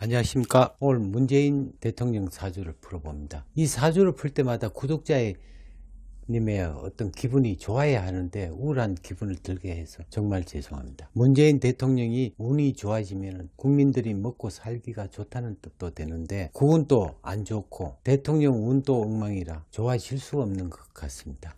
안녕하십니까. 오늘 문재인 대통령 사주를 풀어봅니다. 이 사주를 풀 때마다 구독자의 님의 어떤 기분이 좋아야 하는데 우울한 기분을 들게 해서 정말 죄송합니다. 문재인 대통령이 운이 좋아지면 국민들이 먹고 살기가 좋다는 뜻도 되는데 그건 또 안 좋고 대통령 운도 엉망이라 좋아질 수 없는 것 같습니다.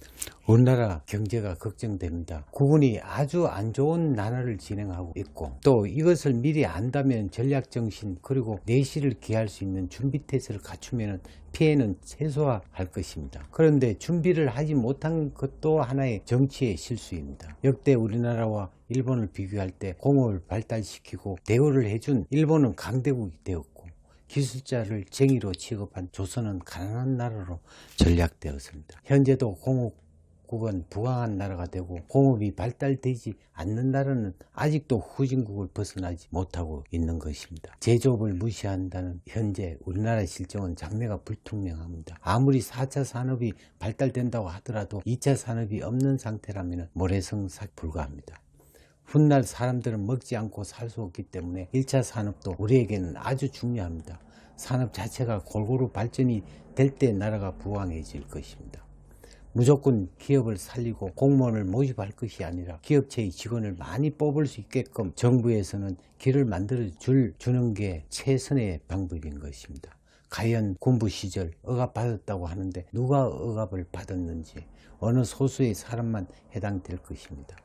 우리나라 경제가 걱정됩니다. 국군이 아주 안 좋은 나라를 진행하고 있고 또 이것을 미리 안다면 전략정신 그리고 내실을 기할 수 있는 준비태세를 갖추면 피해는 최소화할 것입니다. 그런데 준비를 하지 못한 것도 하나의 정치의 실수입니다. 역대 우리나라와 일본을 비교할 때 공업을 발달시키고 대우를 해준 일본은 강대국이 되었고 기술자를 쟁의로 취급한 조선은 가난한 나라로 전락되었습니다. 현재도 공업국은 부강한 나라가 되고 공업이 발달되지 않는 나라는 아직도 후진국을 벗어나지 못하고 있는 것입니다. 제조업을 무시한다는 현재 우리나라 실정은 장래가 불투명합니다. 아무리 4차 산업이 발달된다고 하더라도 2차 산업이 없는 상태라면 모래성사에 불과합니다. 훗날 사람들은 먹지 않고 살 수 없기 때문에 1차 산업도 우리에게는 아주 중요합니다. 산업 자체가 골고루 발전이 될 때 나라가 부강해질 것입니다. 무조건 기업을 살리고 공무원을 모집할 것이 아니라 기업체의 직원을 많이 뽑을 수 있게끔 정부에서는 길을 만들어 주는 게 최선의 방법인 것입니다. 과연 군부 시절 억압 받았다고 하는데 누가 억압을 받았는지 어느 소수의 사람만 해당될 것입니다.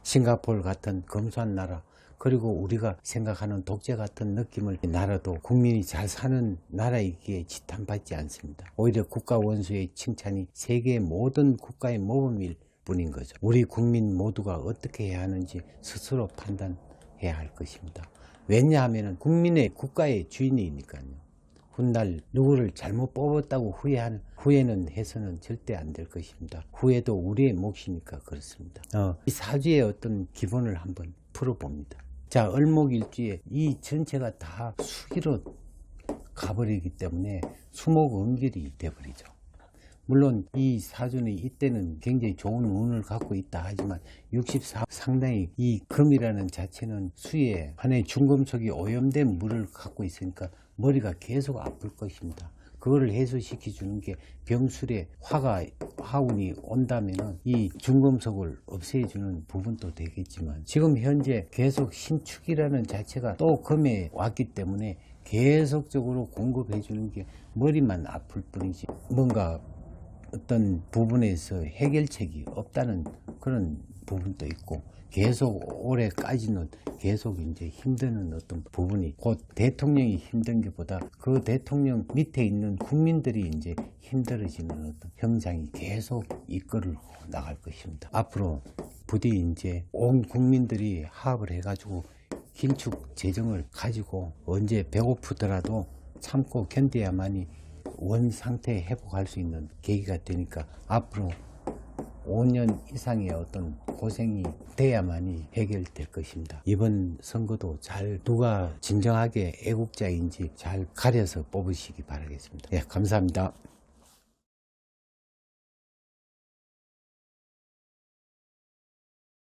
싱가포르 같은 검소한 나라 그리고 우리가 생각하는 독재 같은 느낌을 나라도 국민이 잘 사는 나라이기에 지탄받지 않습니다. 오히려 국가 원수의 칭찬이 세계의 모든 국가의 모범일 뿐인 거죠. 우리 국민 모두가 어떻게 해야 하는지 스스로 판단해야 할 것입니다. 왜냐하면 국민의 국가의 주인이니까요. 훗날 누구를 잘못 뽑았다고 후회는 해서는 절대 안 될 것입니다. 후회도 우리의 몫이니까 그렇습니다. 이 사주의 어떤 기본을 한번 풀어봅니다. 자, 을목일주에 이 전체가 다 수기로 가버리기 때문에 수목은길이 되어버리죠. 물론 이 사주는 이때는 굉장히 좋은 운을 갖고 있다 하지만 64 상당히 이 금이라는 자체는 수에 한해 중금속이 오염된 물을 갖고 있으니까 머리가 계속 아플 것입니다. 그거를 해소시켜 주는 게 병술에 화운이 온다면은 이 중금속을 없애주는 부분도 되겠지만 지금 현재 계속 신축이라는 자체가 또 금에 왔기 때문에 계속적으로 공급해 주는 게 머리만 아플 뿐이지 뭔가 어떤 부분에서 해결책이 없다는 그런 부분도 있고 계속 올해까지는 계속 이제 힘드는 어떤 부분이 곧 대통령이 힘든 것보다 그 대통령 밑에 있는 국민들이 이제 힘들어지는 어떤 현상이 계속 이끌어 나갈 것입니다. 앞으로 부디 이제 온 국민들이 화합을 해가지고 긴축 재정을 가지고 언제 배고프더라도 참고 견뎌야만이 원 상태에 회복할 수 있는 계기가 되니까 앞으로 5년 이상의 어떤 고생이 돼야만이 해결될 것입니다. 이번 선거도 잘 누가 진정하게 애국자인지 잘 가려서 뽑으시기 바라겠습니다. 예, 감사합니다.